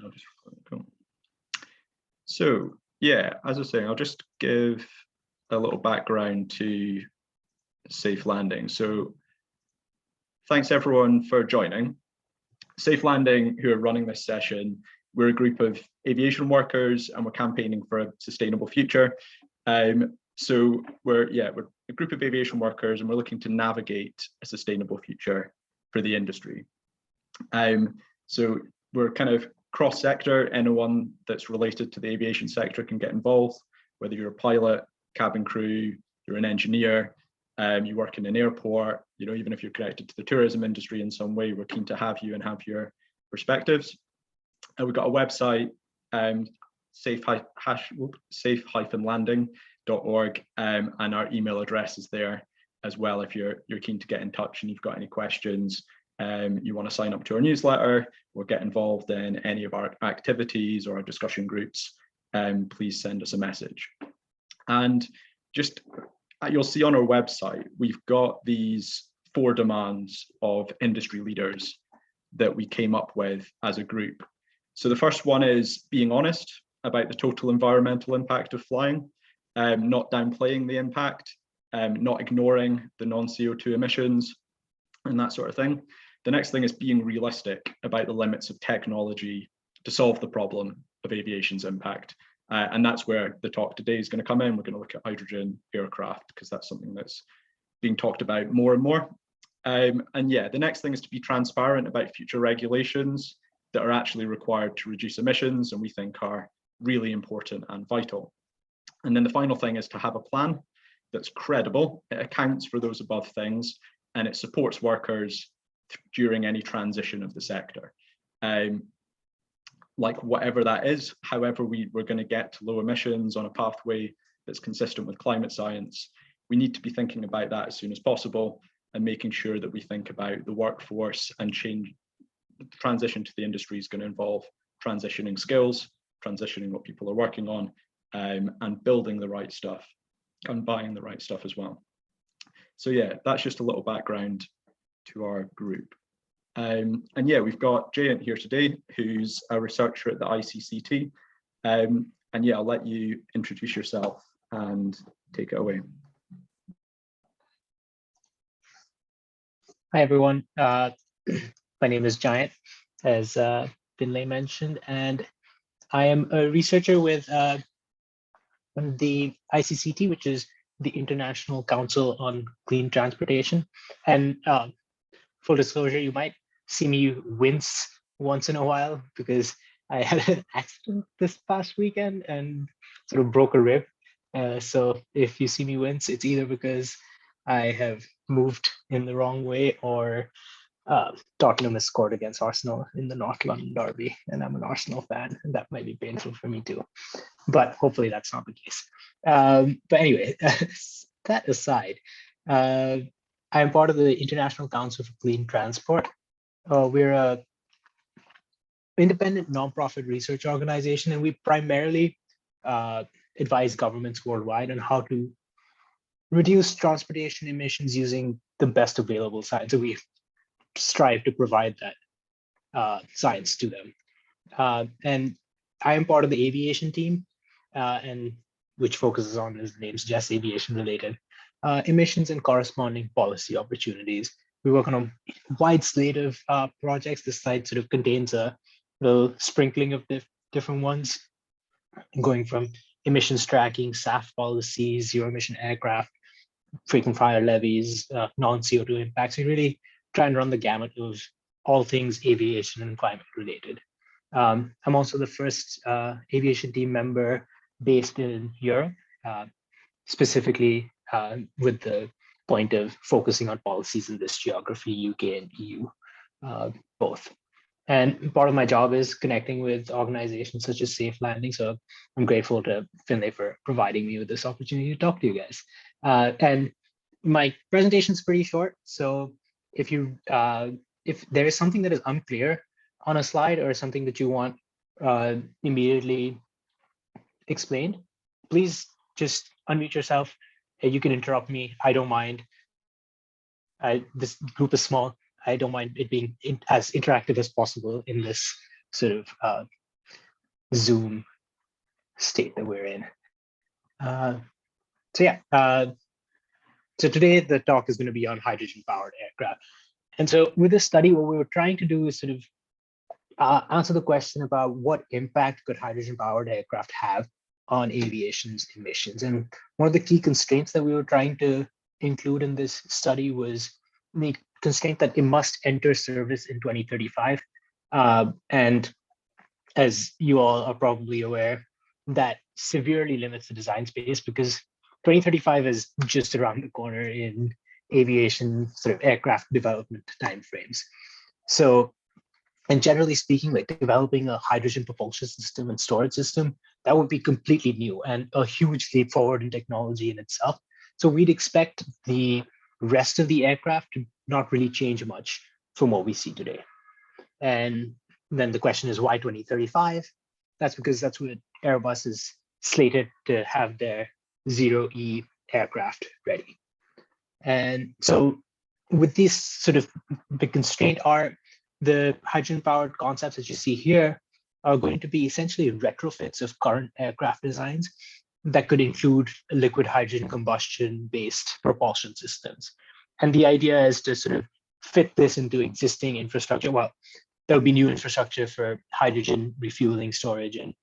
I'll just go. So yeah, as I was saying, I'll just give a little background to Safe Landing. So thanks everyone for joining. Safe Landing, who are running this session, we're a group of aviation workers and we're campaigning for a sustainable future. So we're a group of aviation workers and we're looking to navigate a sustainable future for the industry. So we're kind of cross-sector. Anyone that's related to the aviation sector can get involved, whether you're a pilot, cabin crew, you're an engineer, you work in an airport, you know, even if you're connected to the tourism industry in some way, we're keen to have you and have your perspectives. And we've got a website, safe-landing.org, and our email address is there as well if you're keen to get in touch and you've got any questions. You want to sign up to our newsletter or get involved in any of our activities or our discussion groups, please send us a message. And just, you'll see on our website, we've got these 4 demands of industry leaders that we came up with as a group. So the first one is being honest about the total environmental impact of flying, not downplaying the impact, not ignoring the non-CO2 emissions and that sort of thing. The next thing is being realistic about the limits of technology to solve the problem of aviation's impact. And that's where the talk today is going to come in. We're going to look at hydrogen aircraft because that's something that's being talked about more and more. And yeah, the next thing is to be transparent about future regulations that are actually required to reduce emissions and we think are really important and vital. And then the final thing is to have a plan that's credible, it accounts for those above things, and it supports workers during any transition of the sector. Like whatever that is, however we're going to get to low emissions on a pathway that's consistent with climate science, we need to be thinking about that as soon as possible and making sure that we think about the workforce and change. The transition to the industry is going to involve transitioning skills, transitioning what people are working on, and building the right stuff and buying the right stuff as well. So yeah, that's just a little background to our group. And yeah, we've got Jayant here today, who's a researcher at the ICCT. And yeah, I'll let you introduce yourself and take it away. Hi, everyone. My name is Jayant, as Finlay mentioned, and I am a researcher with the ICCT, which is the International Council on Clean Transportation. And full disclosure, you might see me wince once in a while because I had an accident this past weekend and sort of broke a rib. So if you see me wince, it's either because I have moved in the wrong way or Tottenham has scored against Arsenal in the North London derby, and I'm an Arsenal fan, and that might be painful for me too. But hopefully that's not the case. But anyway, that aside, I'm part of the International Council for Clean Transport. We're a independent nonprofit research organization, and we primarily advise governments worldwide on how to reduce transportation emissions using the best available science. So we strive to provide that science to them. And I am part of the aviation team, and which focuses on, as the name suggests, aviation related emissions and corresponding policy opportunities. We work on a wide slate of projects. This slide sort of contains a little sprinkling of different ones, going from emissions tracking, SAF policies, zero emission aircraft, frequent flyer levies, non-CO2 impacts. We really try and run the gamut of all things aviation and climate related. I'm also the first aviation team member based in Europe, specifically with the point of focusing on policies in this geography, UK and EU, both. And part of my job is connecting with organizations such as Safe Landing. So I'm grateful to Finlay for providing me with this opportunity to talk to you guys. And my presentation is pretty short. So if there is something that is unclear on a slide or something that you want immediately explained, please just unmute yourself. You can interrupt me. I don't mind. This group is small. I don't mind it being as interactive as possible in this sort of Zoom state that we're in. So today the talk is going to be on hydrogen-powered aircraft. And so with this study, what we were trying to do is sort of answer the question about what impact could hydrogen-powered aircraft have on aviation's emissions. And one of the key constraints that we were trying to include in this study was the constraint that it must enter service in 2035. And as you all are probably aware, that severely limits the design space because 2035 is just around the corner in aviation sort of aircraft development timeframes. So, and generally speaking, like developing a hydrogen propulsion system and storage system, that would be completely new and a huge leap forward in technology in itself. So we'd expect the rest of the aircraft to not really change much from what we see today. And then the question is why 2035? That's because that's when Airbus is slated to have their zero-E aircraft ready. And so with these sort of the constraint are the hydrogen-powered concepts that you see here are going to be essentially retrofits of current aircraft designs that could include liquid hydrogen combustion-based propulsion systems. And the idea is to sort of fit this into existing infrastructure. Well, there'll be new infrastructure for hydrogen refueling, storage, and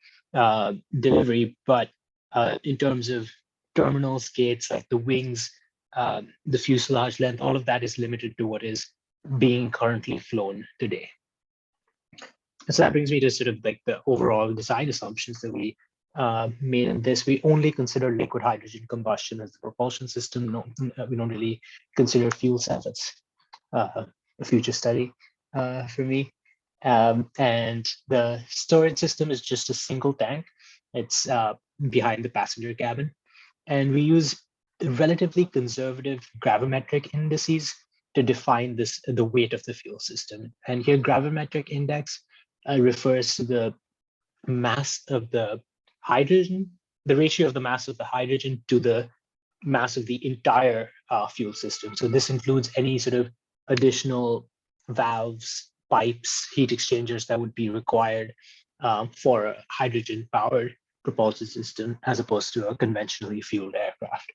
delivery. But in terms of terminals, gates, like the wings, the fuselage length, all of that is limited to what is being currently flown today. So that brings me to sort of like the overall design assumptions that we made in this. We only consider liquid hydrogen combustion as the propulsion system. No, we don't really consider fuel cells. That's a future study for me. And the storage system is just a single tank. It's behind the passenger cabin. And we use relatively conservative gravimetric indices to define the weight of the fuel system. And here gravimetric index refers to the mass of the hydrogen, the ratio of the mass of the hydrogen to the mass of the entire fuel system. So this includes any sort of additional valves, pipes, heat exchangers that would be required for a hydrogen-powered propulsion system as opposed to a conventionally fueled aircraft.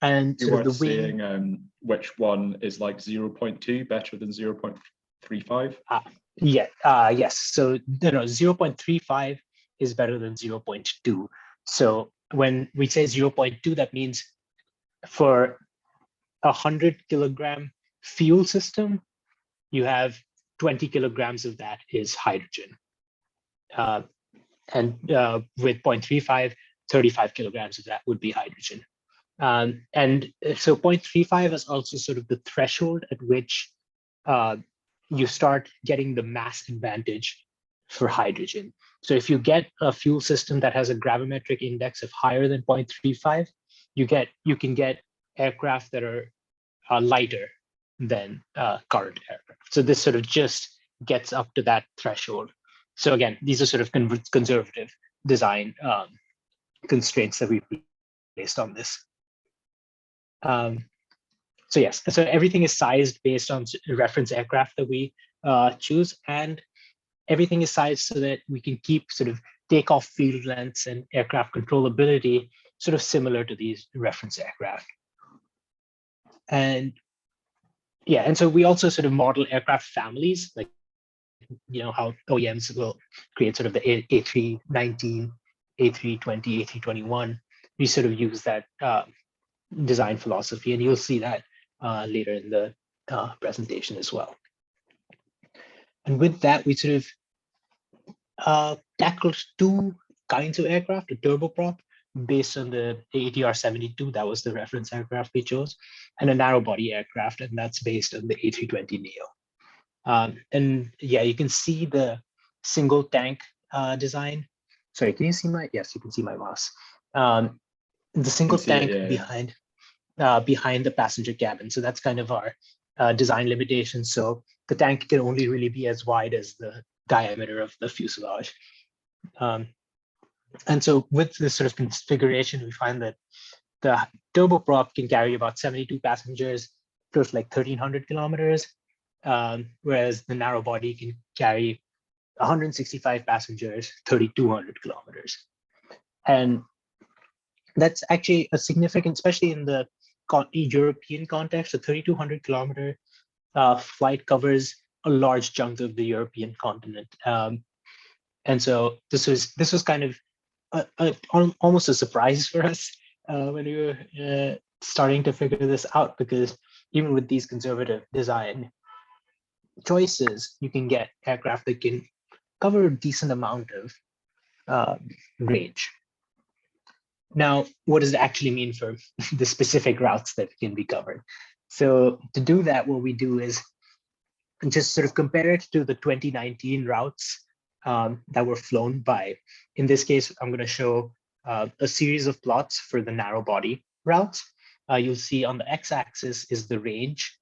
And you were saying which one is like 0.2 better than 0.35? Yes. So 0.35 is better than 0.2. So when we say 0.2, that means for 100 kilogram fuel system, you have 20 kilograms of that is hydrogen. And with 0.35, 35 kilograms of that would be hydrogen. And so 0.35 is also sort of the threshold at which you start getting the mass advantage for hydrogen. So if you get a fuel system that has a gravimetric index of higher than 0.35, you can get aircraft that are lighter than current aircraft. So this sort of just gets up to that threshold. So again, these are sort of conservative design constraints that we placed on this. So yes, so everything is sized based on reference aircraft that we choose, and everything is sized so that we can keep sort of takeoff field lengths and aircraft controllability sort of similar to these reference aircraft. And yeah, and so we also sort of model aircraft families, like how OEMs will create sort of the A319, A320, A321. We sort of use that design philosophy, and you'll see that later in the presentation as well. And with that, we sort of tackled two kinds of aircraft: a turboprop based on the ATR 72, that was the reference aircraft we chose, and a narrow body aircraft, and that's based on the A320 neo. And yeah, you can see the single tank design. Sorry, can you see my? Yes, you can see my mouse. The single tank behind the passenger cabin. So that's kind of our design limitation. So the tank can only really be as wide as the diameter of the fuselage. And so with this sort of configuration, we find that the turboprop can carry about 72 passengers, close to like 1,300 kilometers, whereas the narrow body can carry 165 passengers, 3,200 kilometers. And that's actually a significant, especially in the European context. A 3,200 kilometer flight covers a large chunk of the European continent. And so this was kind of almost a surprise for us when we were starting to figure this out, because even with these conservative design choices, you can get aircraft that can cover a decent amount of range. Now, what does it actually mean for the specific routes that can be covered? So to do that, what we do is just sort of compare it to the 2019 routes that were flown by. In this case, I'm going to show a series of plots for the narrow body routes. You'll see on the x-axis is the range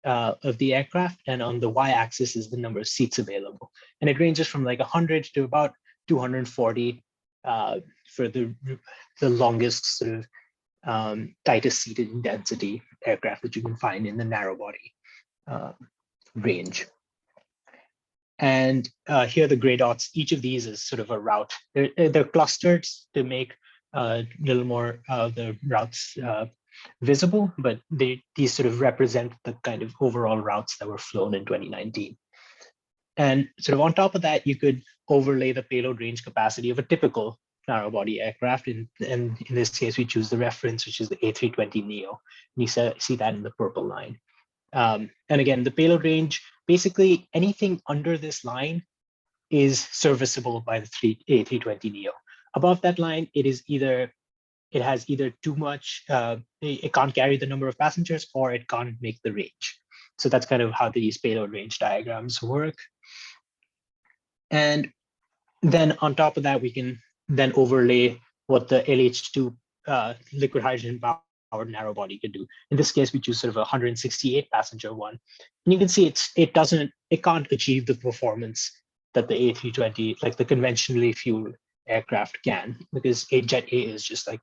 of the aircraft, and on the y-axis is the number of seats available. And it ranges from like 100 to about 240 for the longest sort of tightest seated density aircraft that you can find in the narrow body range. And here are the gray dots. Each of these is sort of a route. They're clustered to make a little more of the routes visible, but these sort of represent the kind of overall routes that were flown in 2019. And sort of on top of that, you could overlay the payload range capacity of a typical narrow body aircraft. And in this case, we choose the reference, which is the A320neo. And you see that in the purple line. And again, the payload range, basically anything under this line is serviceable by the A320neo. Above that line, it has either too much, it can't carry the number of passengers, or it can't make the range. So that's kind of how these payload range diagrams work. And then on top of that, we can then overlay what the LH2 liquid hydrogen powered narrow body can do. In this case, we choose sort of a 168 passenger one. And you can see it can't achieve the performance that the A320, like the conventionally fueled aircraft can, because Jet A is just like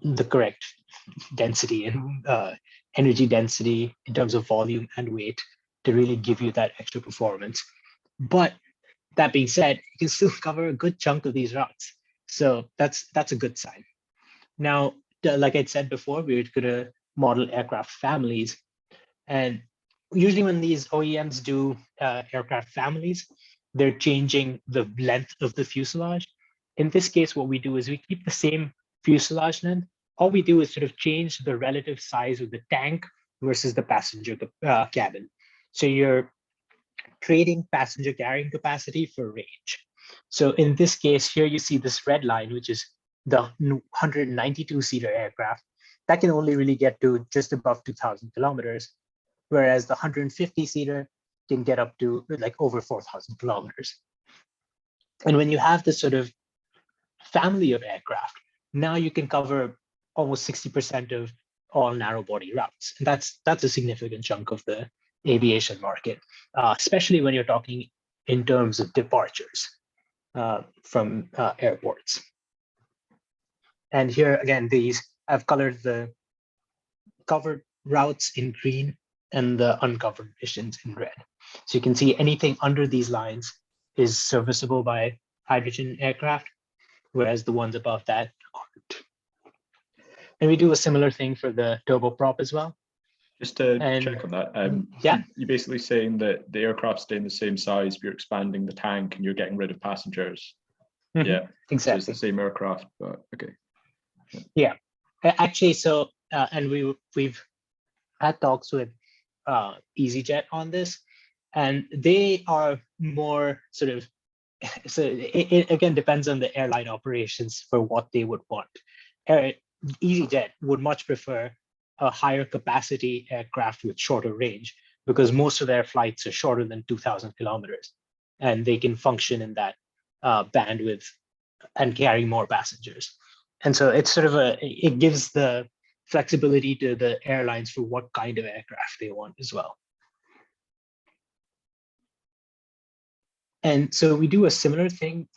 the correct density and energy density in terms of volume and weight to really give you that extra performance. But that being said, you can still cover a good chunk of these routes. So that's a good sign. Now, like I said before, we're going to model aircraft families. And usually when these OEMs do aircraft families, they're changing the length of the fuselage. In this case, what we do is we keep the same fuselage length. All we do is sort of change the relative size of the tank versus the passenger cabin. So you're trading passenger carrying capacity for range. So in this case, here you see this red line, which is the 192-seater aircraft. That can only really get to just above 2,000 kilometers, whereas the 150-seater can get up to like over 4,000 kilometers. And when you have this sort of family of aircraft, now you can cover almost 60% of all narrow body routes. And that's a significant chunk of the aviation market, especially when you're talking in terms of departures from airports. And here again, I've colored the covered routes in green and the uncovered missions in red. So you can see anything under these lines is serviceable by hydrogen aircraft, whereas the ones above that aren't. And we do a similar thing for the turboprop as well. Just to check on that, yeah, you're basically saying that the aircraft staying the same size, but you're expanding the tank and you're getting rid of passengers. Mm-hmm. Yeah, exactly. So it's the same aircraft, but okay. Yeah, actually, so and we've had talks with EasyJet on this, and they are more sort of. So it again depends on the airline operations for what they would want. EasyJet would much prefer a higher capacity aircraft with shorter range, because most of their flights are shorter than 2,000 kilometers, and they can function in that bandwidth and carry more passengers. And so it's sort of it gives the flexibility to the airlines for what kind of aircraft they want as well. And so we do a similar thing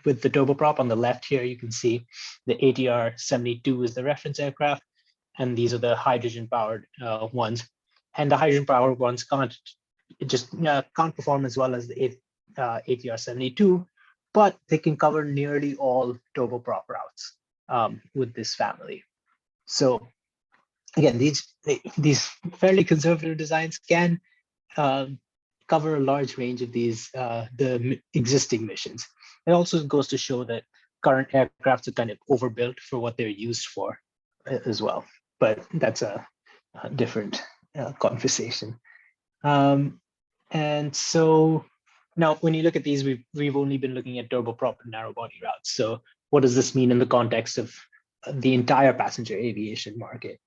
with the turboprop. On the left here, you can see the ATR 72 is the reference aircraft, and these are the hydrogen-powered ones. And the hydrogen-powered ones can't perform as well as the ATR 72, but they can cover nearly all turboprop routes with this family. So again, these fairly conservative designs can cover a large range of these the existing missions. It also goes to show that current aircrafts are kind of overbuilt for what they're used for as well. But that's a different conversation. And so now when you look at these, we've only been looking at turboprop and narrow body routes. So what does this mean in the context of the entire passenger aviation market?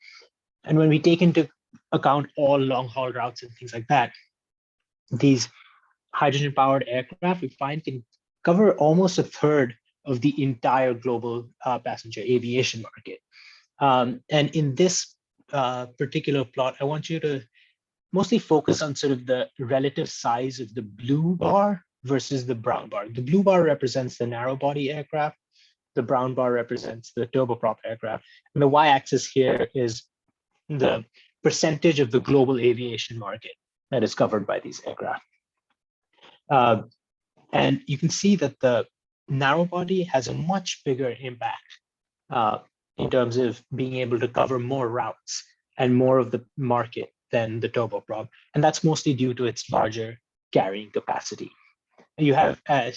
And when we take into account all long haul routes and things like that, these hydrogen powered aircraft we find can cover almost a third of the entire global passenger aviation market. And in this particular plot, I want you to mostly focus on sort of the relative size of the blue bar versus the brown bar. The blue bar represents the narrow body aircraft. The brown bar represents the turboprop aircraft. And the y-axis here is the percentage of the global aviation market that is covered by these aircraft. And you can see that the narrow body has a much bigger impact in terms of being able to cover more routes and more of the market than the turboprop. And that's mostly due to its larger carrying capacity. You have, I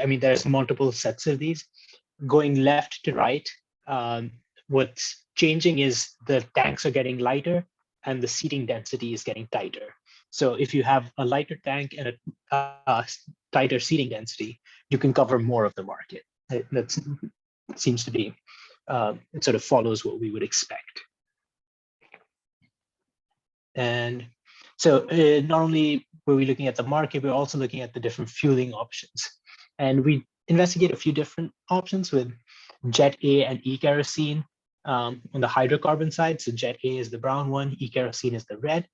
mean, there's multiple sets of these. Going left to right, what's changing is the tanks are getting lighter and the seating density is getting tighter. So if you have a lighter tank and a tighter seating density, you can cover more of the market. That seems to be, it sort of follows what we would expect. And so not only were we looking at the market, we're also looking at the different fueling options. And we investigate a few different options with Jet A and E-kerosene on the hydrocarbon side. So Jet A is the brown one, E-kerosene is the red,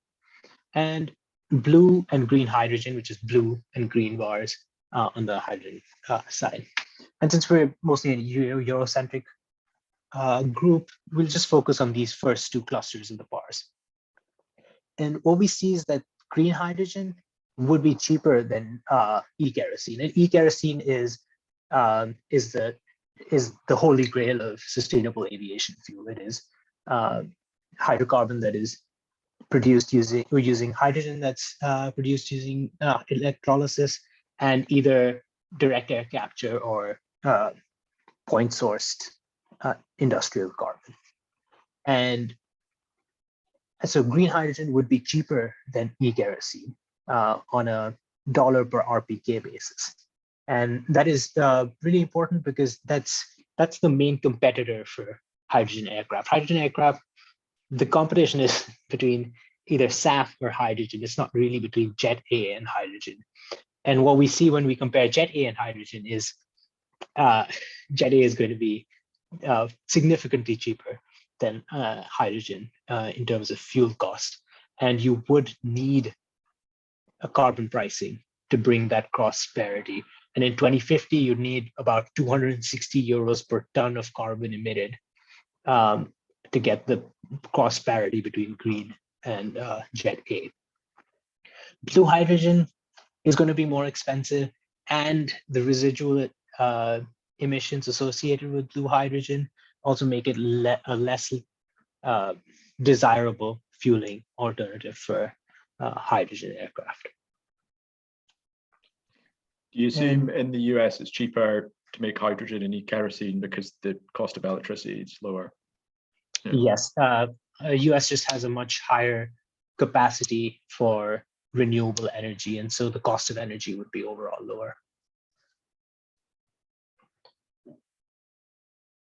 and blue and green hydrogen, which is blue and green bars on the hydrogen side. And since we're mostly a Eurocentric group, we'll just focus on these first two clusters of the bars. And what we see is that green hydrogen would be cheaper than E-kerosene. And E-kerosene is the holy grail of sustainable aviation fuel. It is hydrocarbon that is produced using hydrogen that's produced using electrolysis and either direct air capture or point sourced industrial carbon. And so green hydrogen would be cheaper than E-kerosene on a dollar per RPK basis. And that is really important because that's the main competitor for hydrogen aircraft. Hydrogen aircraft, the competition is between either SAF or hydrogen. It's not really between Jet A and hydrogen. And what we see when we compare Jet A and hydrogen is Jet A is going to be significantly cheaper than hydrogen in terms of fuel cost. And you would need a carbon pricing to bring that cross parity. And in 2050, you'd need about 260 euros per ton of carbon emitted to get the cross parity between green and Jet A. Blue hydrogen is going to be more expensive, and the residual emissions associated with blue hydrogen also make it a less desirable fueling alternative for hydrogen aircraft. Do you assume in the US it's cheaper to make hydrogen and E-kerosene because the cost of electricity is lower? Yeah. Yes, US just has a much higher capacity for renewable energy, and so the cost of energy would be overall lower.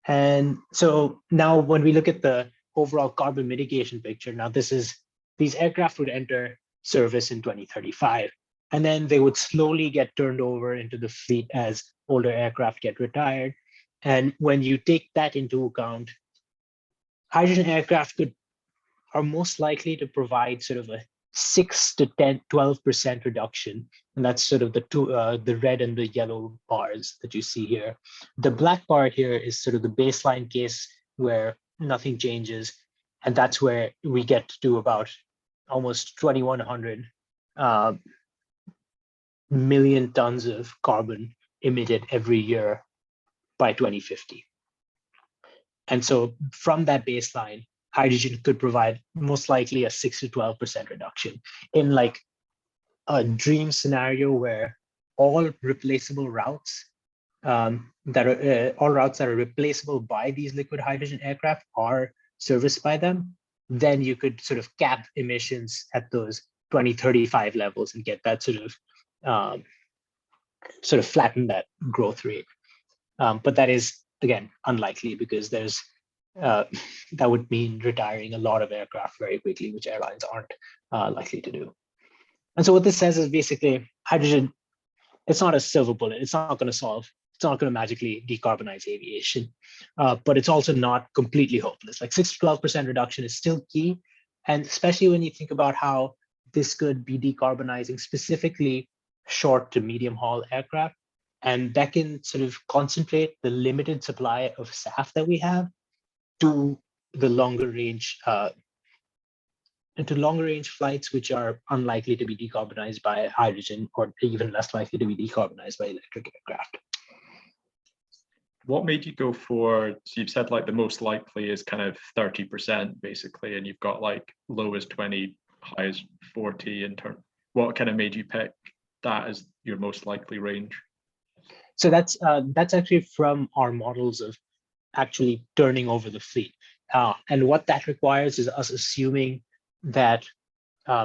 And so now when we look at the overall carbon mitigation picture, now these aircraft would enter service in 2035, and then they would slowly get turned over into the fleet as older aircraft get retired. And when you take that into account, hydrogen aircraft are most likely to provide sort of a 6 to 12% reduction. And that's sort of the red and the yellow bars that you see here. The black bar here is sort of the baseline case where nothing changes. And that's where we get to about almost 2,100 million tons of carbon emitted every year by 2050. And so from that baseline, hydrogen could provide most likely a 6 to 12% reduction in like a dream scenario where all replaceable routes all routes that are replaceable by these liquid hydrogen aircraft are serviced by them, then you could sort of cap emissions at those 2035 levels and get that sort of flatten that growth rate. But that is, again, unlikely because there's that would mean retiring a lot of aircraft very quickly, which airlines aren't likely to do. And so what this says is basically hydrogen, it's not a silver bullet. It's not going to magically decarbonize aviation, but it's also not completely hopeless. Like 6 to 12% reduction is still key. And especially when you think about how this could be decarbonizing specifically short to medium haul aircraft. And that can sort of concentrate the limited supply of SAF that we have to the longer range flights, which are unlikely to be decarbonized by hydrogen or even less likely to be decarbonized by electric aircraft. What made you go for, so you've said like the most likely is kind of 30% basically, and you've got like low as 20, high as 40 in turn. What kind of made you pick that as your most likely range? So that's actually from our models of actually turning over the fleet. And what that requires is us assuming that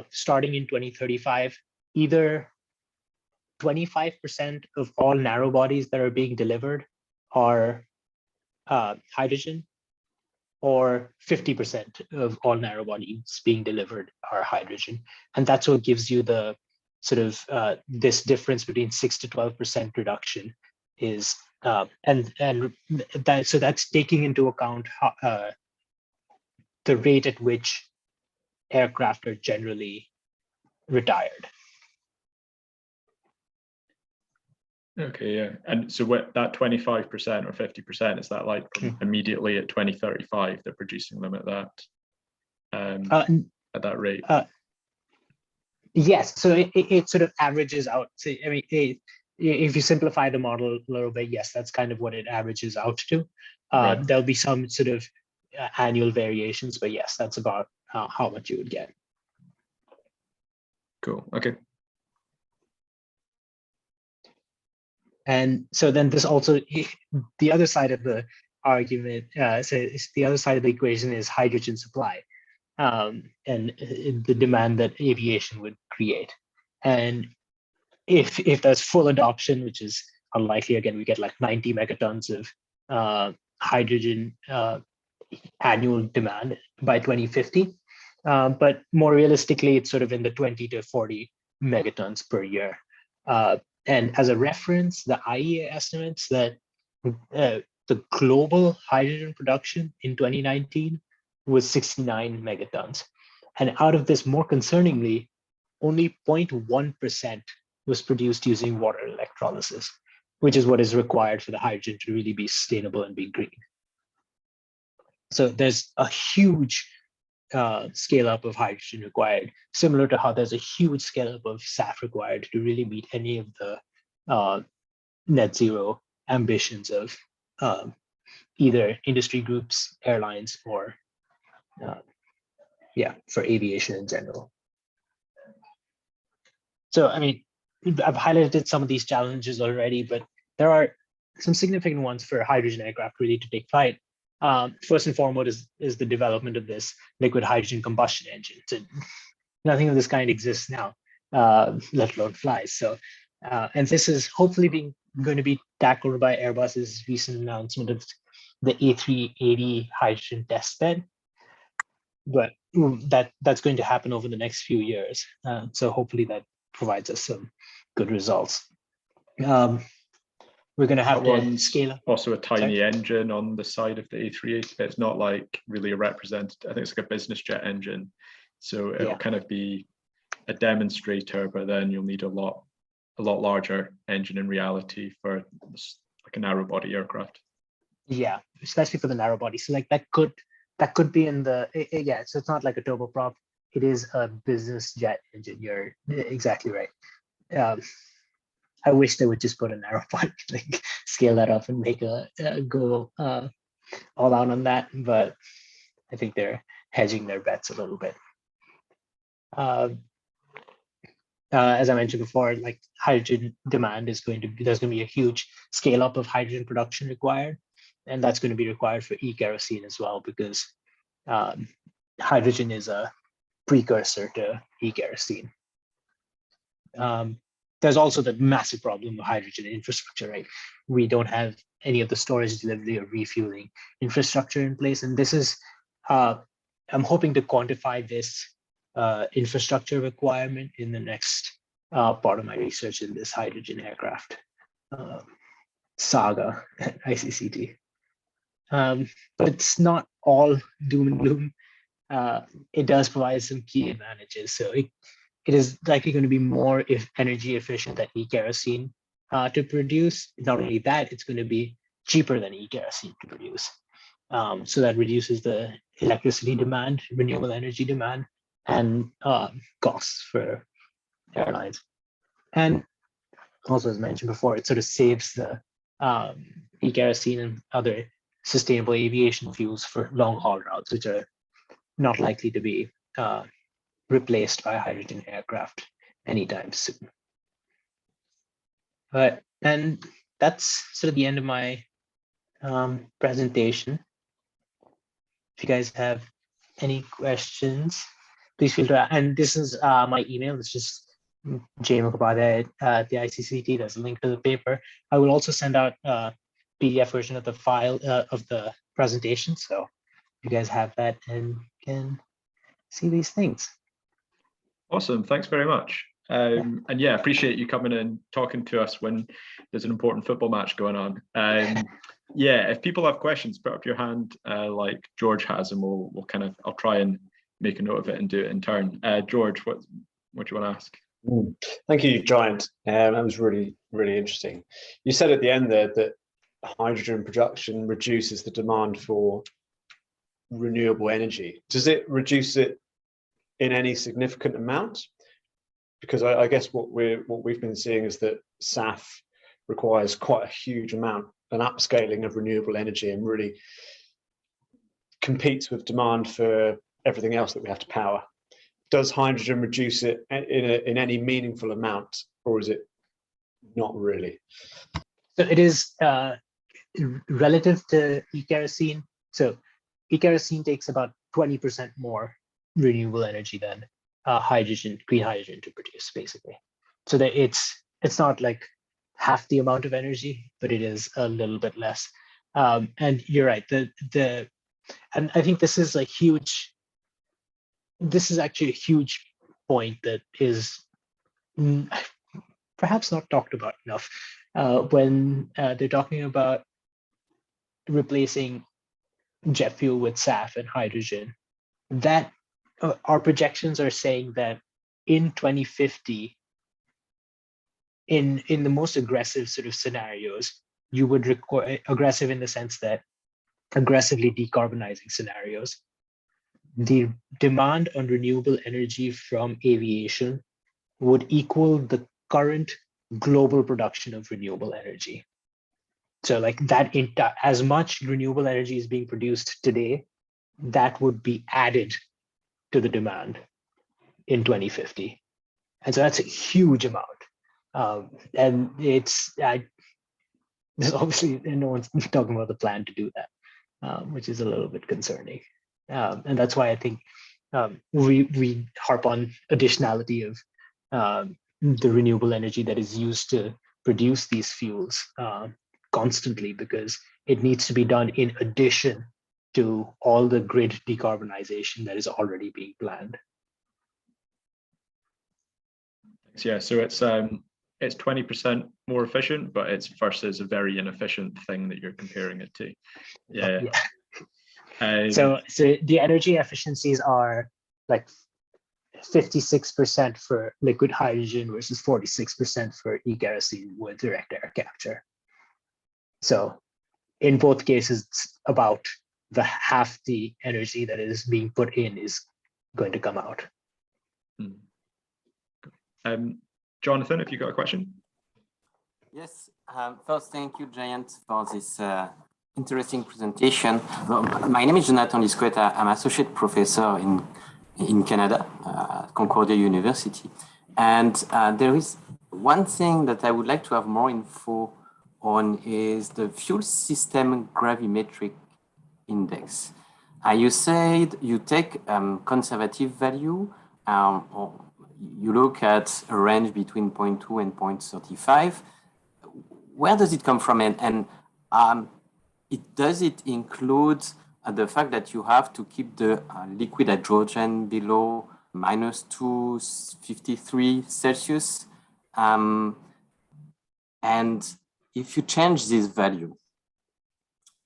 starting in 2035, either 25% of all narrow bodies that are being delivered are hydrogen, or 50% of all narrow bodies being delivered are hydrogen. And that's what gives you the sort of this difference between 6 to 12% reduction is, and that, so that's taking into account the rate at which aircraft are generally retired. Okay, yeah. And so what, that 25% or 50%, is that like immediately at 2035, they're producing them at that rate? Yes, so it sort of averages out. So, I mean, if you simplify the model a little bit, yes, that's kind of what it averages out to. Right. There'll be some sort of annual variations, but yes, that's about how much you would get. Cool, okay. And so then this also, the other side of the argument, so the other side of the equation is hydrogen supply, and the demand that aviation would create. And if there's full adoption, which is unlikely, again, we get like 90 megatons of hydrogen annual demand by 2050. But more realistically, it's sort of in the 20 to 40 megatons per year. And as a reference, the IEA estimates that the global hydrogen production in 2019 was 69 megatons. And out of this, more concerningly, only 0.1% was produced using water electrolysis, which is what is required for the hydrogen to really be sustainable and be green. So there's a huge scale up of hydrogen required, similar to how there's a huge scale up of SAF required to really meet any of the net zero ambitions of either industry groups, airlines, or for aviation in general. So, I mean, I've highlighted some of these challenges already, but there are some significant ones for hydrogen aircraft really to take flight. First and foremost is the development of this liquid hydrogen combustion engine. So nothing of this kind exists now, let alone flies. So, and this is hopefully going to be tackled by Airbus's recent announcement of the A380 hydrogen test bed. But that's going to happen over the next few years. So hopefully that provides us some good results. We're going to have to scale up. Also a tiny engine on the side of the A380. It's not like really a representative. I think it's like a business jet engine. So it'll kind of be a demonstrator, but then you'll need a lot larger engine in reality for like a narrow body aircraft. Yeah, especially for the narrow body. So like that could be in the, so it's not like a turboprop. It is a business jet engine. You're exactly right. I wish they would just put a narrow point, like scale that up and make a go all out on that. But I think they're hedging their bets a little bit. As I mentioned before, like hydrogen demand there's going to be a huge scale up of hydrogen production required, and that's going to be required for e-kerosene as well, because hydrogen is a precursor to e-kerosene. There's also the massive problem of hydrogen infrastructure, right? We don't have any of the storage, delivery, or refueling infrastructure in place, and this is I'm hoping to quantify this infrastructure requirement in the next part of my research in this hydrogen aircraft saga at ICCT. But it's not all doom and gloom. It does provide some key advantages. So it is likely going to be more energy efficient than e-kerosene to produce. Not only that, it's going to be cheaper than e-kerosene to produce. So that reduces the electricity demand, renewable energy demand, and costs for airlines. And also, as mentioned before, it sort of saves the e-kerosene and other sustainable aviation fuels for long-haul routes, which are not likely to be replaced by hydrogen aircraft anytime soon. And that's sort of the end of my presentation. If you guys have any questions, please feel free to, and this is my email. It's just Mukhopadhaya at the ICCT. There's a link to the paper. I will also send out a PDF version of the file of the presentation, so you guys have that and can see these things. Awesome, thanks very much. And yeah, appreciate you coming and talking to us when there's an important football match going on. Yeah, if people have questions, put up your hand like George has, and we'll kind of, I'll try and make a note of it and do it in turn. George, what do you want to ask? Thank you, Giant. That was really, really interesting. You said at the end there that hydrogen production reduces the demand for renewable energy. Does it reduce it in any significant amount? Because I guess what we've been seeing is that SAF requires quite a huge amount, an upscaling of renewable energy, and really competes with demand for everything else that we have to power. Does hydrogen reduce it in any meaningful amount, or is it not really? So it is relative to e-kerosene. So e-kerosene takes about 20% more renewable energy than green hydrogen to produce, basically. So that it's not like half the amount of energy, but it is a little bit less. And you're right. And I think this is a huge. This is actually a huge point that is perhaps not talked about enough when they're talking about replacing jet fuel with SAF and hydrogen. That our projections are saying that in 2050, in the most aggressive sort of scenarios, you would require aggressive in the sense that aggressively decarbonizing scenarios, the demand on renewable energy from aviation would equal the current global production of renewable energy. So like that, as much renewable energy is being produced today, that would be added to the demand in 2050. And so that's a huge amount. And there's obviously no one's talking about the plan to do that, which is a little bit concerning. And that's why I think we harp on additionality of the renewable energy that is used to produce these fuels constantly, because it needs to be done in addition to all the grid decarbonization that is already being planned. Yeah, so it's 20% more efficient, but it's versus a very inefficient thing that you're comparing it to. Yeah. So the energy efficiencies are like 56% for liquid hydrogen versus 46% for e-kerosene with direct air capture. So in both cases, it's about the half the energy that is being put in is going to come out. Jonathan, if you got a question? Yes, first, thank you, Giant, for this interesting presentation. Well, my name is Jonathan Disquet. I'm associate professor in Canada, at Concordia University. And there is one thing that I would like to have more info on is the fuel system gravimetric index. You said you take conservative value, or you look at a range between 0.2 and 0.35. Where does it come from? And does it include the fact that you have to keep the liquid hydrogen below minus 253 Celsius? And if you change this value,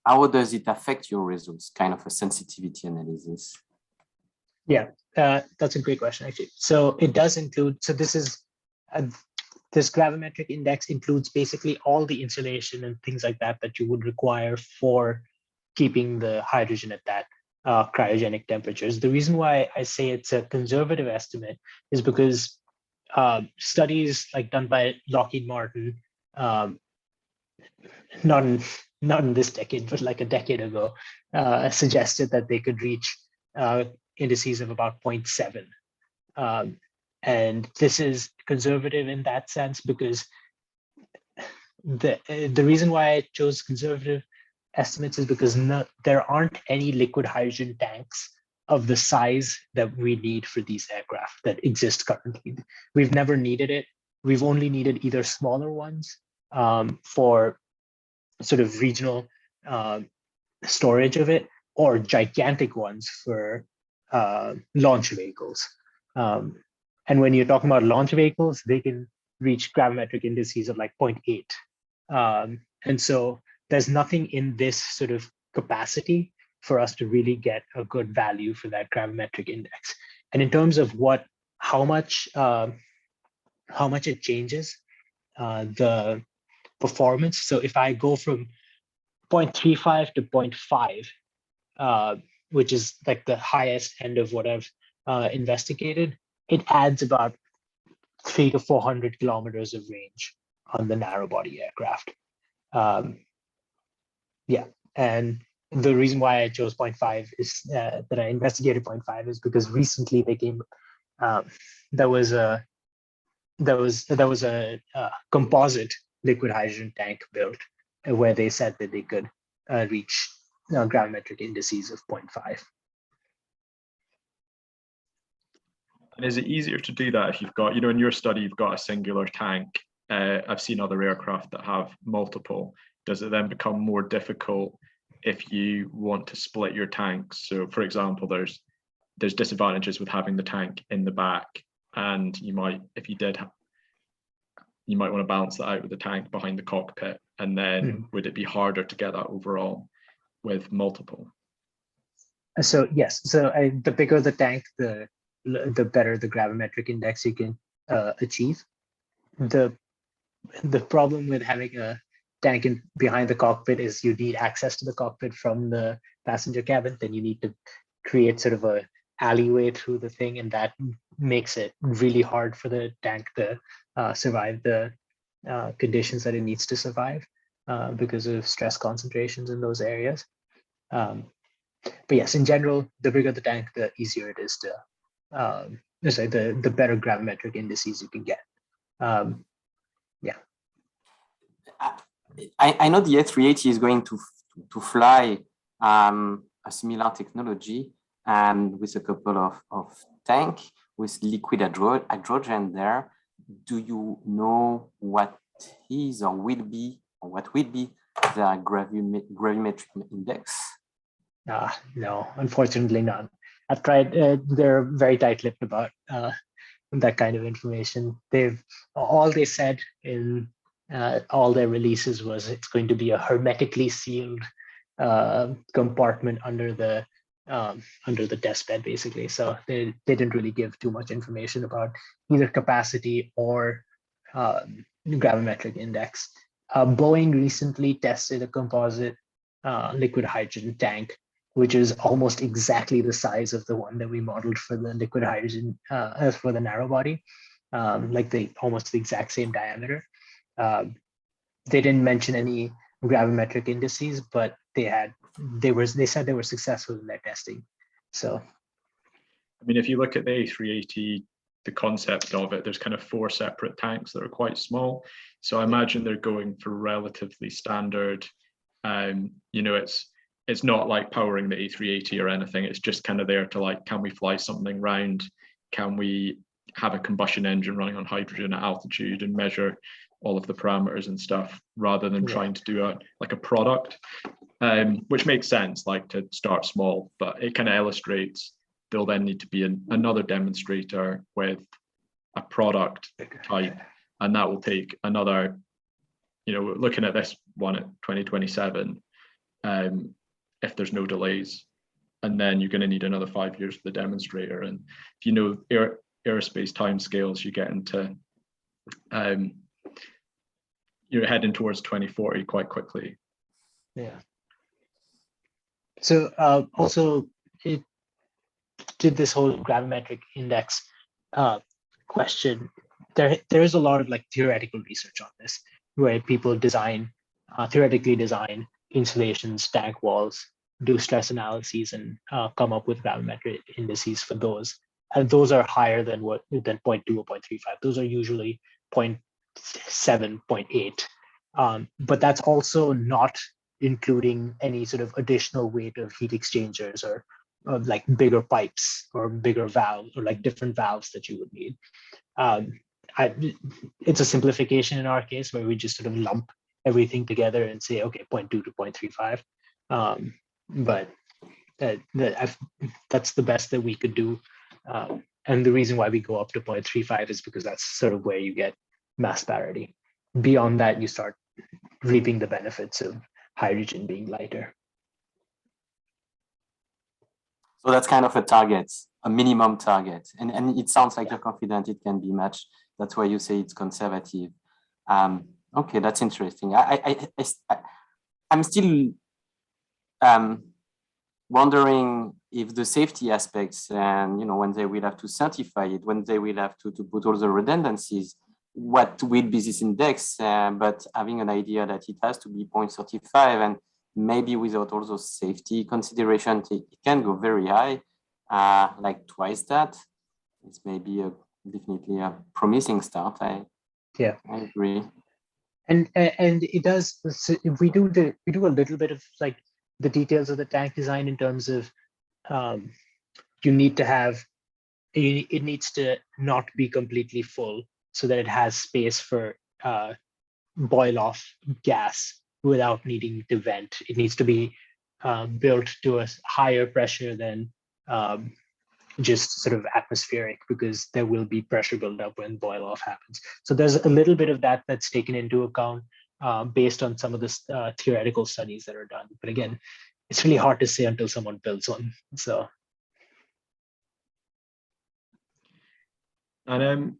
how does it affect your results? Kind of a sensitivity analysis. Yeah, that's a great question, actually. So it does include, so this is, this gravimetric index includes basically all the insulation and things like that that you would require for keeping the hydrogen at that cryogenic temperatures. The reason why I say it's a conservative estimate is because studies like done by Lockheed Martin, not in this decade, but like a decade ago, suggested that they could reach indices of about 0.7. And this is conservative in that sense because the reason why I chose conservative estimates is because there aren't any liquid hydrogen tanks of the size that we need for these aircraft that exist currently. We've never needed it. We've only needed either smaller ones for sort of regional storage of it, or gigantic ones for launch vehicles. And when you're talking about launch vehicles, they can reach gravimetric indices of like 0.8. And so there's nothing in this sort of capacity for us to really get a good value for that gravimetric index. And in terms of how much it changes the performance. So if I go from 0.35 to 0.5, which is like the highest end of what I've investigated, it adds about 300 to 400 kilometers of range on the narrow body aircraft. Yeah, and the reason why I chose 0.5 is that I investigated 0.5 is because recently they came. There was a composite liquid hydrogen tank built where they said that they could reach gravimetric indices of 0.5. And is it easier to do that if you've got, in your study, you've got a singular tank? I've seen other aircraft that have multiple. Does it then become more difficult if you want to split your tanks? So for example, there's disadvantages with having the tank in the back, and you might want to balance that out with the tank behind the cockpit. And then would it be harder to get that overall with multiple? So yes, so the bigger the tank, the better the gravimetric index you can achieve. The problem with having a tank behind the cockpit is you need access to the cockpit from the passenger cabin. Then you need to create sort of a alleyway through the thing, and that makes it really hard for the tank to survive the conditions that it needs to survive because of stress concentrations in those areas. But yes, in general, the bigger the tank, the easier it is to, the better gravimetric indices you can get. Yeah. I know the A380 is going to fly a similar technology and with a couple of tank with liquid hydrogen there. Do you know what is or will be, or what will be the gravimetric index? No, unfortunately not. I've tried, they're very tight-lipped about that kind of information. All they said in all their releases was it's going to be a hermetically sealed compartment under the test bed, basically. So they didn't really give too much information about either capacity or gravimetric index. Boeing recently tested a composite liquid hydrogen tank, which is almost exactly the size of the one that we modeled for the liquid hydrogen for the narrow body, almost the exact same diameter. they didn't mention any gravimetric indices, but they said they were successful in their testing. So, I mean, if you look at the A380, the concept of it, there's kind of 4 separate tanks that are quite small. So I imagine they're going for relatively standard. You know, it's not like powering the A380 or anything. It's just kind of there to like, can we fly something round? Can we have a combustion engine running on hydrogen at altitude and measure all of the parameters and stuff, rather than trying to do a product, which makes sense, like to start small, but it kind of illustrates there'll then need to be another demonstrator with a product type, and that will take another, you know, looking at this one at 2027, if there's no delays, and then you're going to need another 5 years for the demonstrator. And if you know aerospace timescales, you get into you're heading towards 2040 quite quickly. Yeah. So also, it did this whole gravimetric index question. There is a lot of like theoretical research on this, where people theoretically design installations, tank walls, do stress analyses, and come up with gravimetric indices for those. And those are higher than 0.2 or 0.35. Those are usually 0.7, 0.8. But that's also not including any sort of additional weight of heat exchangers or like bigger pipes or bigger valves or like different valves that you would need. It's a simplification in our case where we just sort of lump everything together and say, okay, 0.2 to 0.35. But that's the best that we could do. And the reason why we go up to 0.35 is because that's sort of where you get mass parity. Beyond that, you start reaping the benefits of hydrogen being lighter. So that's kind of a target, a minimum target. And it sounds like you're confident it can be matched. That's why you say it's conservative. Okay, that's interesting. I'm still wondering if the safety aspects, and you know, when they will have to certify it, when they will have to put all the redundancies, what will be this index? But having an idea that it has to be 0.35, and maybe without all those safety considerations, it can go very high, like twice that. It's maybe definitely a promising start. I agree. And it does. So if we do a little bit of like the details of the tank design in terms of you need to have it needs to not be completely full so that it has space for boil off gas without needing to vent. It needs to be built to a higher pressure than just sort of atmospheric, because there will be pressure buildup when boil off happens. So there's a little bit of that that's taken into account based on some of the theoretical studies that are done. But again, it's really hard to say until someone builds one. So. And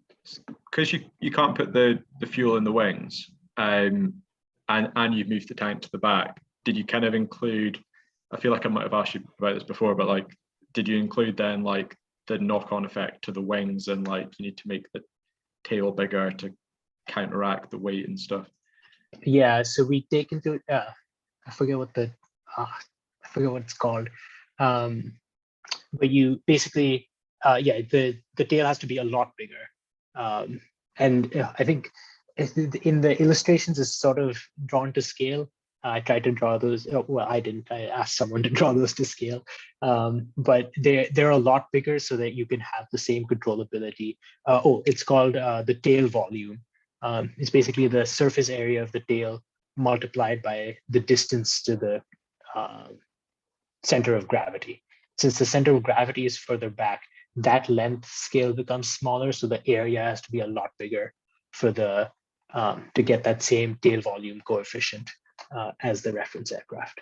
because you can't put the fuel in the wings, and you've moved the tank to the back, did you kind of include, I feel like I might have asked you about this before, but like, did you include then like the knock-on effect to the wings, and like you need to make the tail bigger to counteract the weight and stuff? Yeah, so we take into I forget what it's called, but you basically the tail has to be a lot bigger, and I think in the illustrations it's sort of drawn to scale. I tried to draw those. Well, I didn't. I asked someone to draw those to scale, but they're a lot bigger so that you can have the same controllability. It's called the tail volume. It's basically the surface area of the tail multiplied by the distance to the center of gravity. Since the center of gravity is further back, that length scale becomes smaller, so the area has to be a lot bigger for the to get that same tail volume coefficient as the reference aircraft.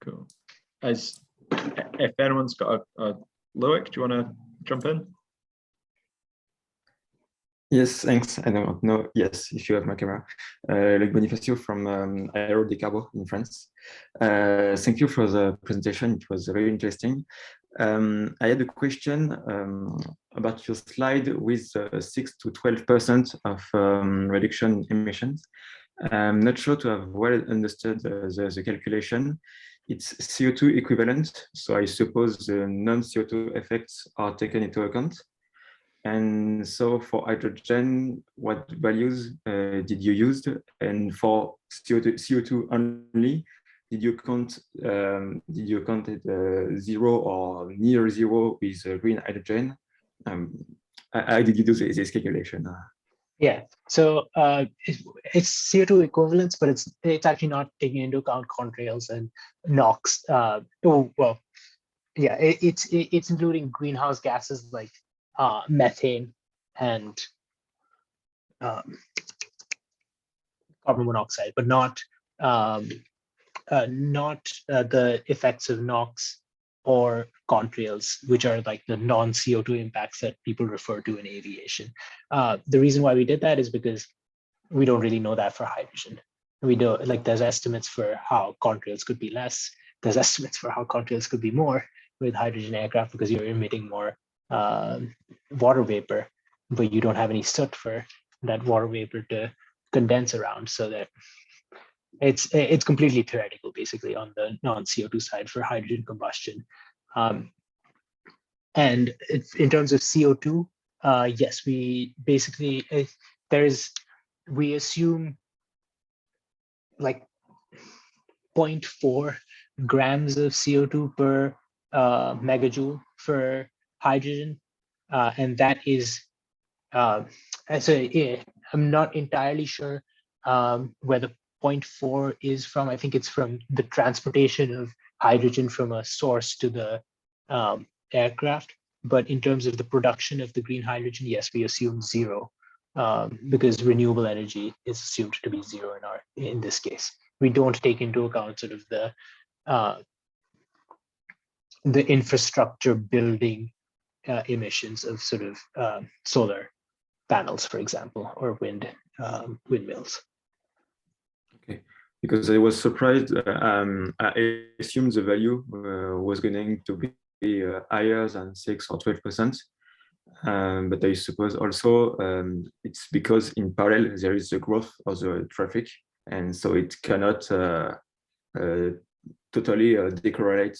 Cool. If anyone's got a Loic, do you want to jump in? Yes, thanks. I don't know. Yes, if you have my camera. Loic Bonifacio from Aero Decarbonise in France. Thank you for the presentation. It was very interesting. I had a question about your slide with 6 to 12% of reduction in emissions. I'm not sure to have well understood the calculation. It's CO2 equivalent, so I suppose the non-CO2 effects are taken into account. And so for hydrogen, what values did you use? And for CO2 only, did you count it zero or near zero with green hydrogen? How did you do this calculation? Yeah, so it's CO2 equivalents, but it's actually not taking into account contrails and NOx. It's including greenhouse gases like methane and carbon monoxide, but not the effects of NOx or contrails, which are like the non-CO2 impacts that people refer to in aviation. The reason why we did that is because we don't really know that for hydrogen. We don't, like, there's estimates for how contrails could be less. There's estimates for how contrails could be more with hydrogen aircraft because you're emitting more water vapor, but you don't have any soot for that water vapor to condense around, so that it's completely theoretical, basically, on the non-CO2 side for hydrogen combustion. And in terms of CO2, yes, we basically, we assume like 0.4 grams of CO2 per megajoule for hydrogen. And that is, I'm not entirely sure where the 0.4 is from. I think it's from the transportation of hydrogen from a source to the aircraft. But in terms of the production of the green hydrogen, yes, we assume zero, because renewable energy is assumed to be zero in this case. We don't take into account sort of the infrastructure building emissions of sort of solar panels, for example, or windmills. Okay, because I was surprised. I assumed the value was going to be higher than 6 or 12%. But I suppose also it's because in parallel there is the growth of the traffic, and so it cannot totally decorrelate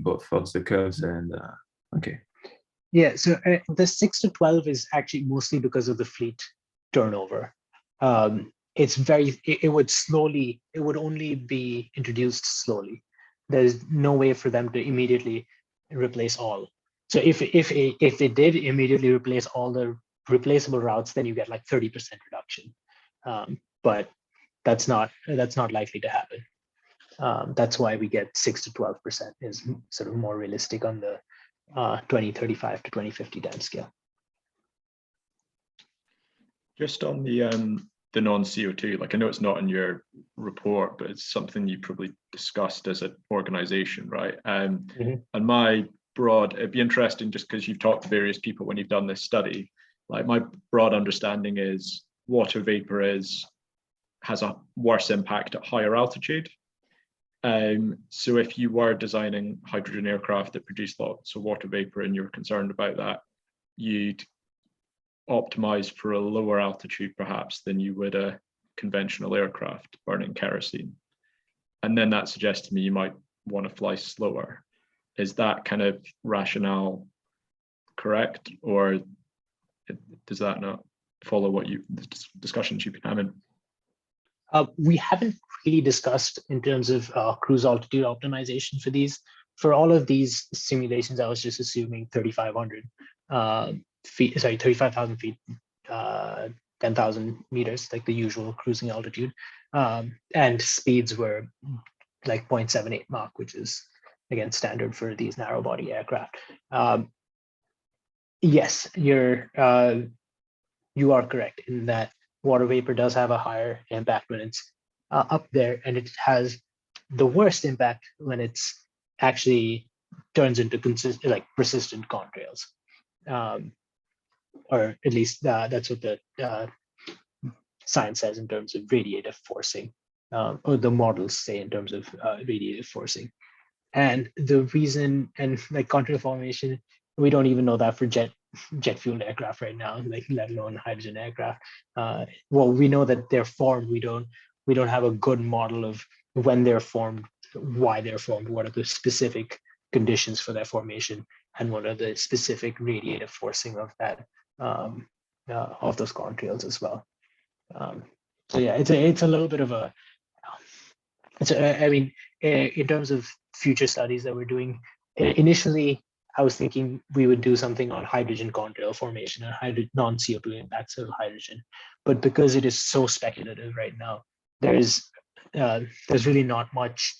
both of the curves. And okay. Yeah, so the 6 to 12 is actually mostly because of the fleet turnover. It would only be introduced slowly. There's no way for them to immediately replace all. So if it did immediately replace all the replaceable routes, then you get like 30% reduction. But that's not likely to happen. That's why we get 6 to 12% is sort of more realistic on the 2035 to 2050 timescale. Just on the non-CO2, like, I know it's not in your report, but it's something you probably discussed as an organization, right? And my broad, it'd be interesting just because you've talked to various people when you've done this study, like my broad understanding is water vapor has a worse impact at higher altitude. So if you were designing hydrogen aircraft that produce lots of water vapor and you're concerned about that, you'd optimize for a lower altitude perhaps than you would a conventional aircraft burning kerosene. And then that suggests to me you might want to fly slower. Is that kind of rationale correct, or does that not follow what the discussions you've been having? We haven't really discussed in terms of cruise altitude optimization for these. For all of these simulations, I was just assuming 3,500 feet, sorry, 35,000 feet, 10,000 meters, like the usual cruising altitude. And speeds were like 0.78 Mach, which is, again, standard for these narrow body aircraft. Yes, you are correct in that water vapor does have a higher impact when it's up there, and it has the worst impact when it's actually turns into persistent contrails. Or at least that's what the science says in terms of radiative forcing, or the models say in terms of radiative forcing. And the reason, and like contrail formation, we don't even know that for jet jet fueled aircraft right now, like let alone hydrogen aircraft. Well, we know that they're formed. We don't have a good model of when they're formed, why they're formed, what are the specific conditions for their formation, and what are the specific radiative forcing of that of those contrails as well. So yeah, it's a little bit of a I mean, in terms of future studies that we're doing, initially I was thinking we would do something on hydrogen contrail formation and non-CO2 impacts of hydrogen, but because it is so speculative right now, there's really not much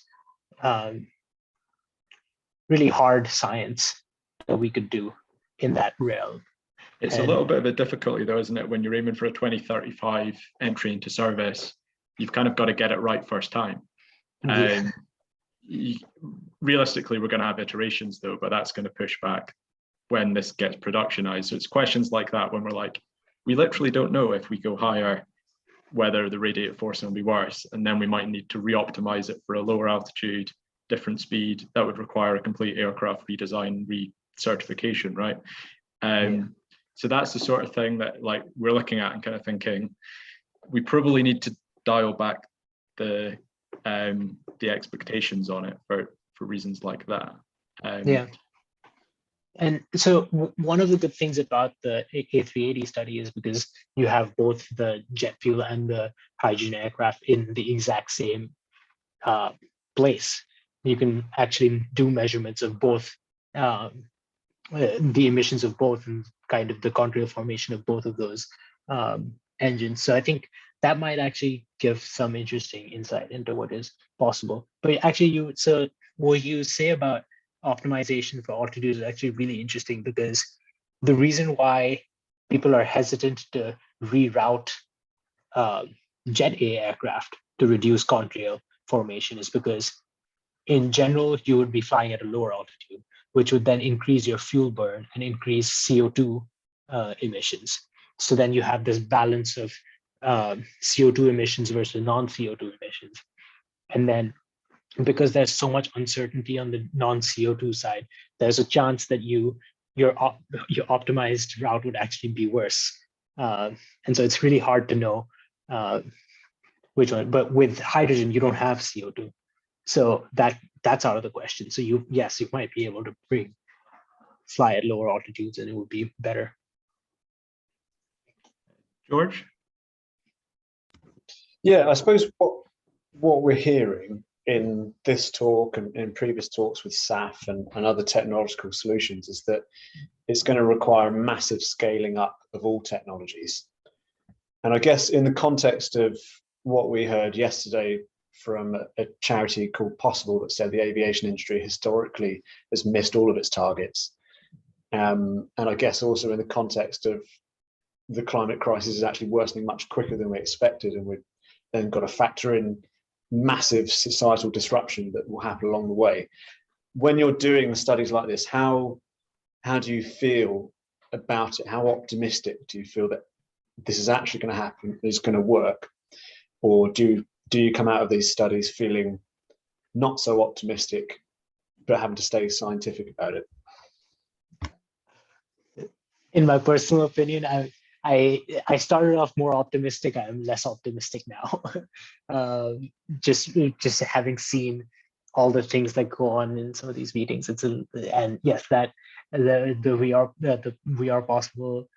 really hard science that we could do in that realm. It's a little bit of a difficulty though, isn't it? When you're aiming for a 2035 entry into service, you've kind of got to get it right first time. Realistically, we're going to have iterations though, but that's going to push back when this gets productionized. So it's questions like that when we're like, we literally don't know if we go higher, whether the radiative forcing will be worse. And then we might need to re-optimize it for a lower altitude, different speed. That would require a complete aircraft redesign, recertification, right? So that's the sort of thing that like we're looking at and kind of thinking, we probably need to dial back the expectations on it for reasons like that. And so one of the good things about the A380 study is because you have both the jet fuel and the hydrogen aircraft in the exact same place. You can actually do measurements of both, the emissions of both, and kind of the contrail formation of both of those engines. So I think that might actually give some interesting insight into what is possible. But actually, so what you say about optimization for altitude is actually really interesting, because the reason why people are hesitant to reroute Jet A aircraft to reduce contrail formation is because in general, you would be flying at a lower altitude, which would then increase your fuel burn and increase CO2 emissions. So then you have this balance of CO2 emissions versus non-CO2 emissions. And then because there's so much uncertainty on the non-CO2 side, there's a chance that your optimized route would actually be worse. And so it's really hard to know which one. But with hydrogen, you don't have CO2. So that's out of the question. So you might be able to fly at lower altitudes and it would be better. George? Yeah, I suppose what we're hearing in this talk and in previous talks with SAF and other technological solutions is that it's going to require massive scaling up of all technologies. And I guess in the context of what we heard yesterday from a charity called Possible that said the aviation industry historically has missed all of its targets. And I guess also in the context of the climate crisis is actually worsening much quicker than we expected, and we've then got to factor in massive societal disruption that will happen along the way. When you're doing studies like this, how do you feel about it? How optimistic do you feel that this is actually going to happen, is going to work? Or do you come out of these studies feeling not so optimistic, but having to stay scientific about it? In my personal opinion, I started off more optimistic. I'm less optimistic now. Just having seen all the things that go on in some of these meetings, and yes, that the We Are Possible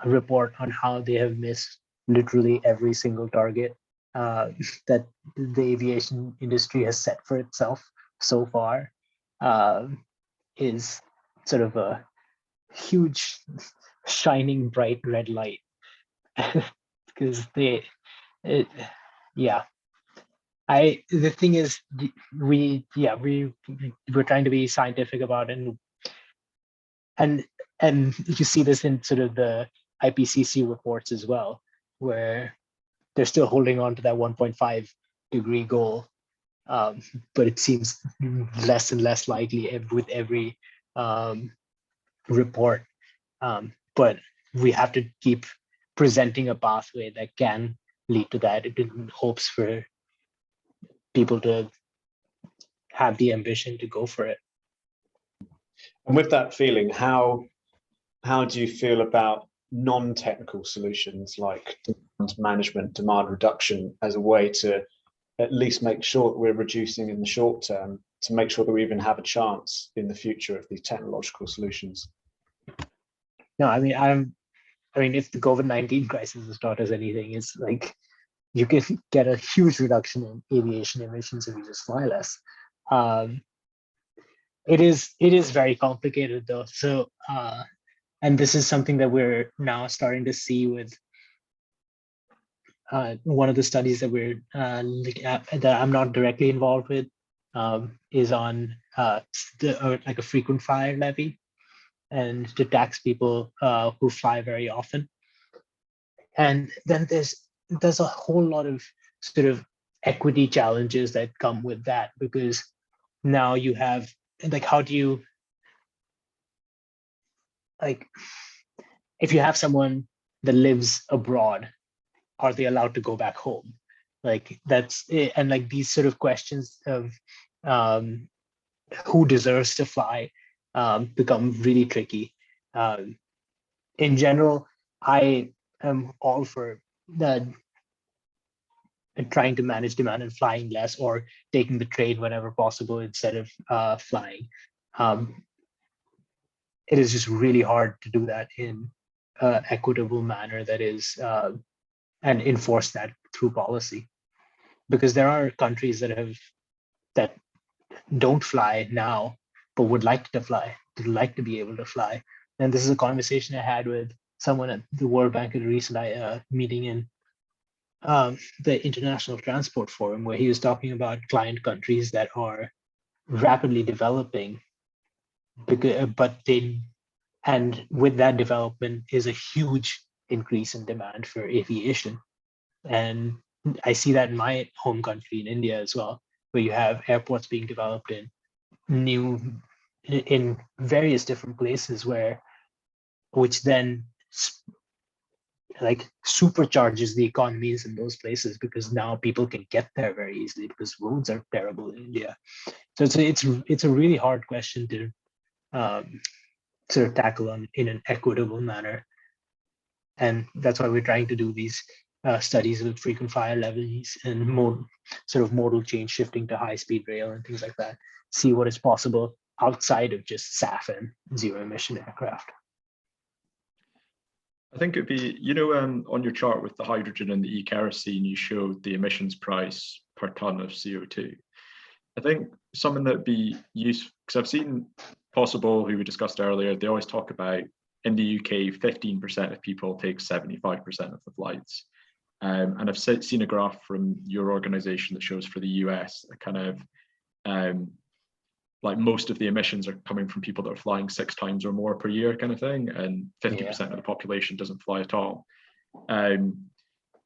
report on how they have missed literally every single target that the aviation industry has set for itself so far is sort of a huge shining bright red light. Because the thing is, we're trying to be scientific about it, and you see this in sort of the IPCC reports as well, where they're still holding on to that 1.5 degree goal, but it seems less and less likely with every report. But we have to keep presenting a pathway that can lead to that, in hopes for people to have the ambition to go for it. And with that feeling, how how do you feel about non-technical solutions like demand management, demand reduction as a way to at least make sure that we're reducing in the short term to make sure that we even have a chance in the future of these technological solutions? No, I mean, if the COVID-19 crisis has taught us anything, it's like you can get a huge reduction in aviation emissions if you just fly less. It is very complicated though. So, and this is something that we're now starting to see with one of the studies that we're looking at that I'm not directly involved with is on like a frequent flyer levy, and to tax people who fly very often. And then there's a whole lot of sort of equity challenges that come with that, because now you have, like, how do you, like, if you have someone that lives abroad, are they allowed to go back home? Like, that's it. And like these sort of questions of who deserves to fly become really tricky. In general, I am all for trying to manage demand and flying less, or taking the train whenever possible instead of flying. It is just really hard to do that in an equitable manner that is, and enforce that through policy, because there are countries that don't fly now but would like to fly, like to be able to fly. And this is a conversation I had with someone at the World Bank at a recent meeting in the International Transport Forum, where he was talking about client countries that are rapidly developing, and with that development is a huge increase in demand for aviation. And I see that in my home country in India as well, where you have airports being developed in various different places, which then like supercharges the economies in those places, because now people can get there very easily because roads are terrible in India. So it's a really hard question to sort of tackle in an equitable manner, and that's why we're trying to do these studies with frequent flyer levies and modal change shifting to high-speed rail and things like that. See what is possible outside of just SAF and zero-emission aircraft. I think it'd be, on your chart with the hydrogen and the e-kerosene, you showed the emissions price per ton of CO2. I think something that'd be useful, because I've seen Possible, who we discussed earlier, they always talk about in the UK, 15% of people take 75% of the flights. And I've seen a graph from your organization that shows for the US, a kind of like most of the emissions are coming from people that are flying 6 times or more per year kind of thing, and 50% of the population doesn't fly at all.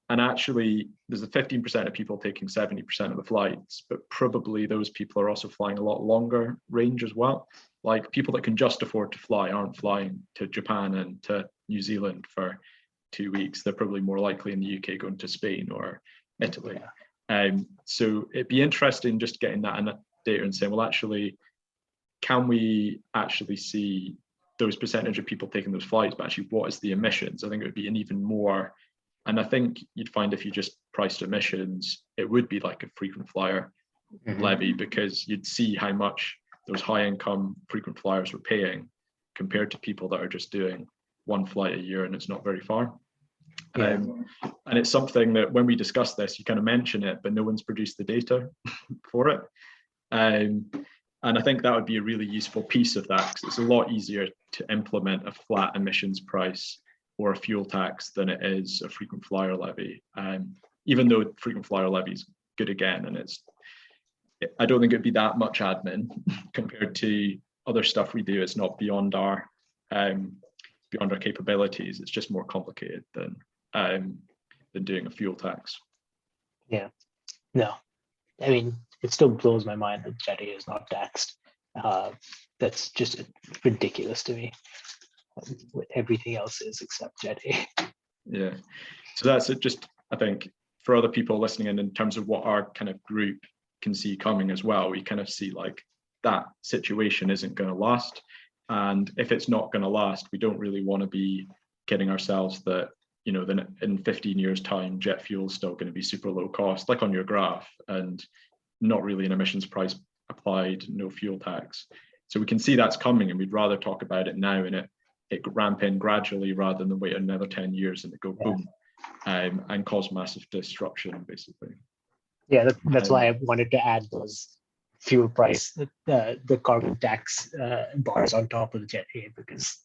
And actually, there's a 15% of people taking 70% of the flights, but probably those people are also flying a lot longer range as well. Like people that can just afford to fly aren't flying to Japan and to New Zealand for 2 weeks. They're probably more likely in the UK going to Spain or Italy. So it'd be interesting just getting that in data and saying, well, actually, can we actually see those percentage of people taking those flights, but actually what is the emissions? I think it would be an even more, and I think you'd find if you just priced emissions, it would be like a frequent flyer levy, because you'd see how much those high income frequent flyers were paying compared to people that are just doing 1 flight a year and it's not very far. And it's something that when we discuss this, you kind of mention it, but no one's produced the data for it. And I think that would be a really useful piece of that, because it's a lot easier to implement a flat emissions price or a fuel tax than it is a frequent flyer levy. Even though frequent flyer levy is good again, and I don't think it'd be that much admin compared to other stuff we do. It's not beyond our capabilities. It's just more complicated than doing a fuel tax. Yeah, no, I mean, it still blows my mind that Jet A is not taxed. That's just ridiculous to me. Everything else is except Jet A. Yeah. So that's it. Just, I think, for other people listening in terms of what our kind of group can see coming as well, we kind of see like that situation isn't going to last. And if it's not going to last, we don't really want to be kidding ourselves that, you know, then in 15 years time, jet fuel is still going to be super low cost, like on your graph, and not really an emissions price applied, no fuel tax. So we can see that's coming, and we'd rather talk about it now and it ramp in gradually rather than wait another 10 years and it go boom, and cause massive disruption, basically. Yeah, that's why I wanted to add those fuel price, the carbon tax bars on top of the jet fuel, because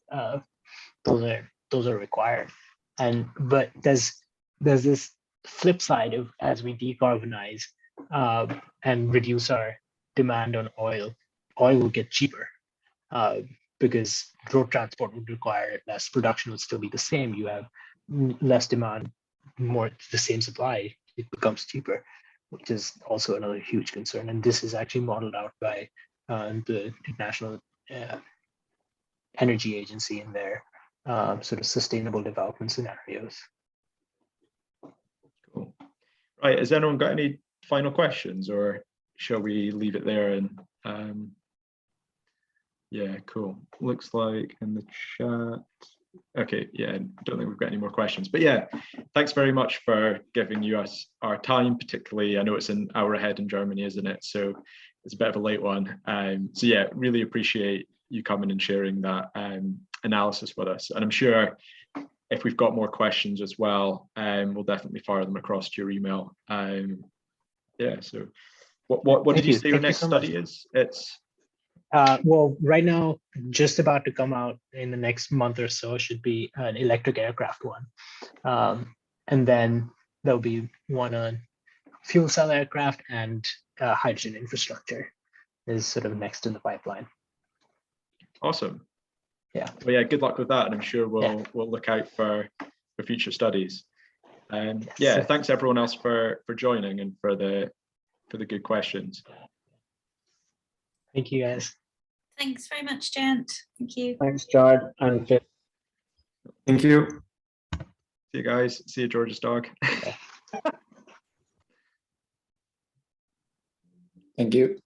those are required. But there's this flip side of, as we decarbonize and reduce our demand on oil will get cheaper because road transport would require it less. Production would still be the same. You have less demand, more the same supply. It becomes cheaper, which is also another huge concern. And this is actually modeled out by the International Energy Agency in their sort of sustainable development scenarios. Cool. Right, has anyone got any final questions, or shall we leave it there? And yeah, cool. Looks like in the chat. Okay, yeah, I don't think we've got any more questions, but yeah, thanks very much for giving us our time, particularly, I know it's an hour ahead in Germany, isn't it? So it's a bit of a late one. So yeah, really appreciate you coming and sharing that analysis with us. And I'm sure if we've got more questions as well, we'll definitely fire them across to your email. Yeah, so what did you say your next study is? It's well, right now, just about to come out in the next month or so should be an electric aircraft one. And then there'll be one on fuel cell aircraft, and hydrogen infrastructure is sort of next in the pipeline. awesome. Yeah. Well, yeah, good luck with that. And I'm sure we'll look out for future studies. Yeah, thanks everyone else for joining and for the good questions. Thank you, guys. Thanks very much, Gent. Thank you. Thanks, Jared and Phil. Thank you. See you guys. See you, George's dog. Thank you.